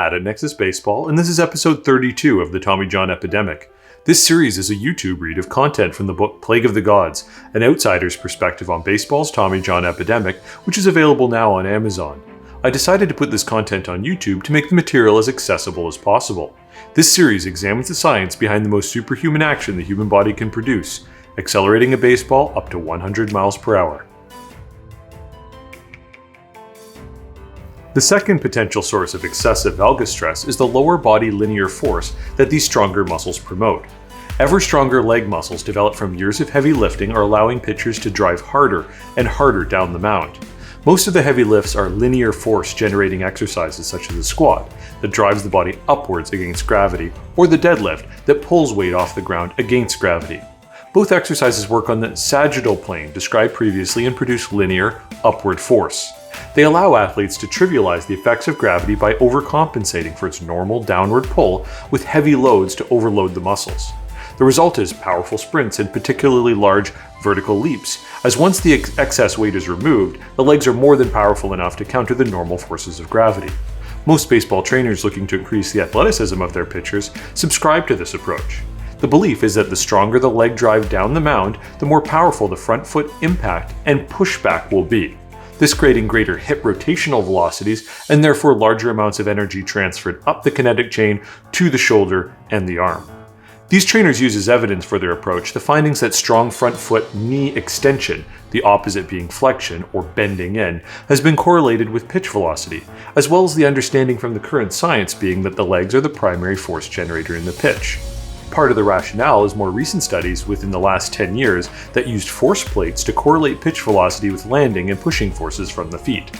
At Nexus Baseball, and this is episode 32 of the Tommy John Epidemic. This series is a YouTube read of content from the book Plague of the Gods, an outsider's perspective on baseball's Tommy John epidemic, which is available now on Amazon. I decided to put this content on YouTube to make the material as accessible as possible. This series examines the science behind the most superhuman action the human body can produce, accelerating a baseball up to 100 miles per hour. The second potential source of excessive valgus stress is the lower body linear force that these stronger muscles promote. Ever stronger leg muscles developed from years of heavy lifting are allowing pitchers to drive harder and harder down the mound. Most of the heavy lifts are linear force generating exercises such as the squat that drives the body upwards against gravity, or the deadlift that pulls weight off the ground against gravity. Both exercises work on the sagittal plane described previously and produce linear, upward force. They allow athletes to trivialize the effects of gravity by overcompensating for its normal downward pull with heavy loads to overload the muscles. The result is powerful sprints and particularly large vertical leaps, as once the excess weight is removed, the legs are more than powerful enough to counter the normal forces of gravity. Most baseball trainers looking to increase the athleticism of their pitchers subscribe to this approach. The belief is that the stronger the leg drive down the mound, the more powerful the front foot impact and pushback will be. This creating greater hip rotational velocities and therefore larger amounts of energy transferred up the kinetic chain to the shoulder and the arm. These trainers use as evidence for their approach the findings that strong front foot knee extension, the opposite being flexion or bending in, has been correlated with pitch velocity, as well as the understanding from the current science being that the legs are the primary force generator in the pitch. Part of the rationale is more recent studies within the last 10 years that used force plates to correlate pitch velocity with landing and pushing forces from the feet.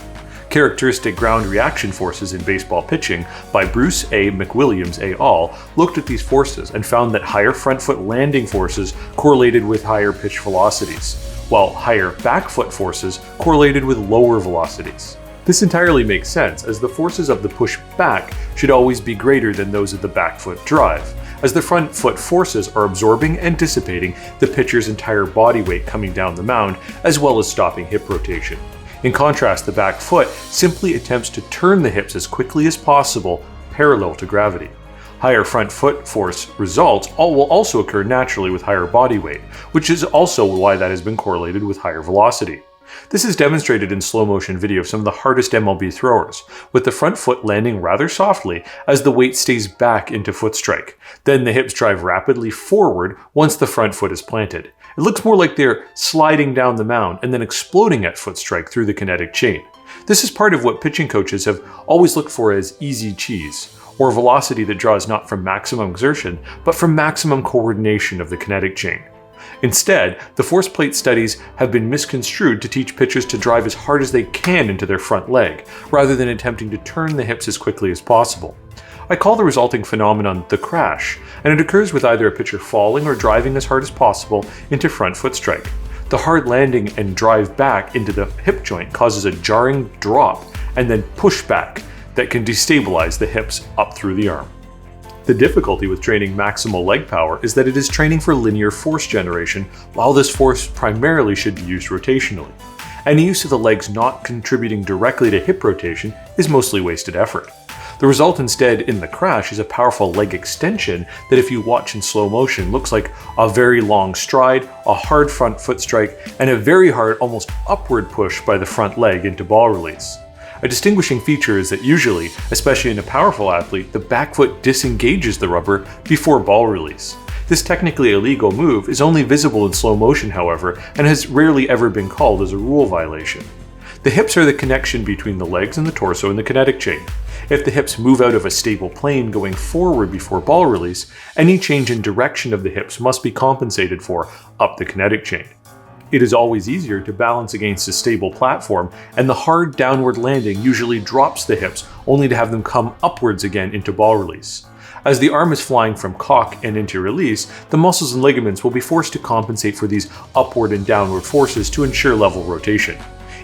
Characteristic ground reaction forces in baseball pitching by Bruce A. McWilliams et al. Looked at these forces and found that higher front foot landing forces correlated with higher pitch velocities, while higher back foot forces correlated with lower velocities. This entirely makes sense, as the forces of the push back should always be greater than those of the back foot drive, as the front foot forces are absorbing and dissipating the pitcher's entire body weight coming down the mound, as well as stopping hip rotation. In contrast, the back foot simply attempts to turn the hips as quickly as possible, parallel to gravity. Higher front foot force results will also occur naturally with higher body weight, which is also why that has been correlated with higher velocity. This is demonstrated in slow motion video of some of the hardest MLB throwers, with the front foot landing rather softly as the weight stays back into foot strike. Then the hips drive rapidly forward once the front foot is planted. It looks more like they're sliding down the mound and then exploding at foot strike through the kinetic chain. This is part of what pitching coaches have always looked for as easy cheese, or velocity that draws not from maximum exertion, but from maximum coordination of the kinetic chain. Instead, the force plate studies have been misconstrued to teach pitchers to drive as hard as they can into their front leg, rather than attempting to turn the hips as quickly as possible. I call the resulting phenomenon the crash, and it occurs with either a pitcher falling or driving as hard as possible into front foot strike. The hard landing and drive back into the hip joint causes a jarring drop and then push back that can destabilize the hips up through the arm. The difficulty with training maximal leg power is that it is training for linear force generation, while this force primarily should be used rotationally. Any use of the legs not contributing directly to hip rotation is mostly wasted effort. The result instead in the crash is a powerful leg extension that, if you watch in slow motion, looks like a very long stride, a hard front foot strike, and a very hard, almost upward push by the front leg into ball release. A distinguishing feature is that usually, especially in a powerful athlete, the back foot disengages the rubber before ball release. This technically illegal move is only visible in slow motion, however, and has rarely ever been called as a rule violation. The hips are the connection between the legs and the torso in the kinetic chain. If the hips move out of a stable plane going forward before ball release, any change in direction of the hips must be compensated for up the kinetic chain. It is always easier to balance against a stable platform, and the hard downward landing usually drops the hips, only to have them come upwards again into ball release. As the arm is flying from cock and into release, the muscles and ligaments will be forced to compensate for these upward and downward forces to ensure level rotation.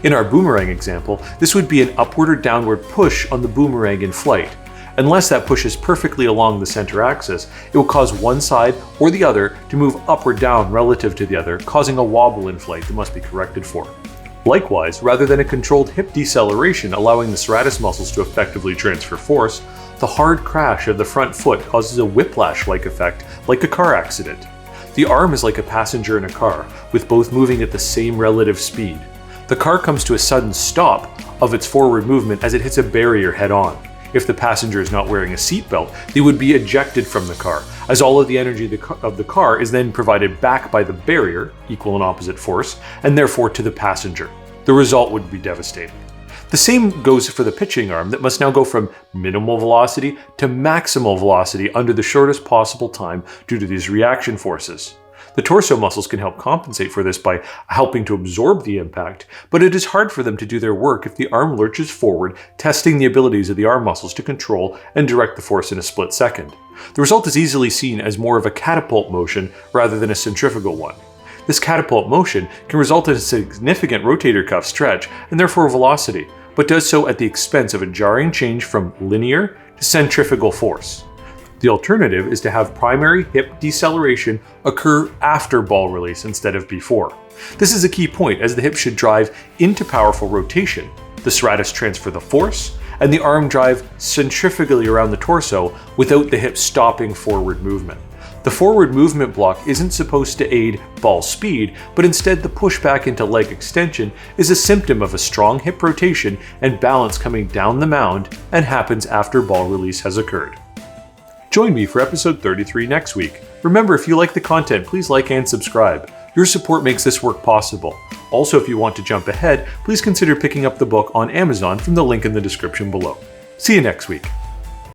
In our boomerang example, this would be an upward or downward push on the boomerang in flight. Unless that pushes perfectly along the center axis, it will cause one side or the other to move up or down relative to the other, causing a wobble in flight that must be corrected for. Likewise, rather than a controlled hip deceleration allowing the serratus muscles to effectively transfer force, The hard crash of the front foot causes a whiplash-like effect, like a car accident. The arm is like a passenger in a car, with both moving at the same relative speed. The car comes to a sudden stop of its forward movement as it hits a barrier head-on. If the passenger is not wearing a seatbelt, they would be ejected from the car, as all of the energy of the car is then provided back by the barrier, equal and opposite force, and therefore to the passenger. The result would be devastating. The same goes for the pitching arm that must now go from minimal velocity to maximal velocity under the shortest possible time due to these reaction forces. The torso muscles can help compensate for this by helping to absorb the impact, but it is hard for them to do their work if the arm lurches forward, testing the abilities of the arm muscles to control and direct the force in a split second. The result is easily seen as more of a catapult motion rather than a centrifugal one. This catapult motion can result in a significant rotator cuff stretch and therefore velocity, but does so at the expense of a jarring change from linear to centrifugal force. The alternative is to have primary hip deceleration occur after ball release instead of before. This is a key point, as the hip should drive into powerful rotation, the serratus transfer the force, and the arm drive centrifugally around the torso without the hip stopping forward movement. The forward movement block isn't supposed to aid ball speed, but instead the pushback into leg extension is a symptom of a strong hip rotation and balance coming down the mound, and happens after ball release has occurred. Join me for episode 33 next week. Remember, if you like the content, please like and subscribe. Your support makes this work possible. Also, if you want to jump ahead, please consider picking up the book on Amazon from the link in the description below. See you next week.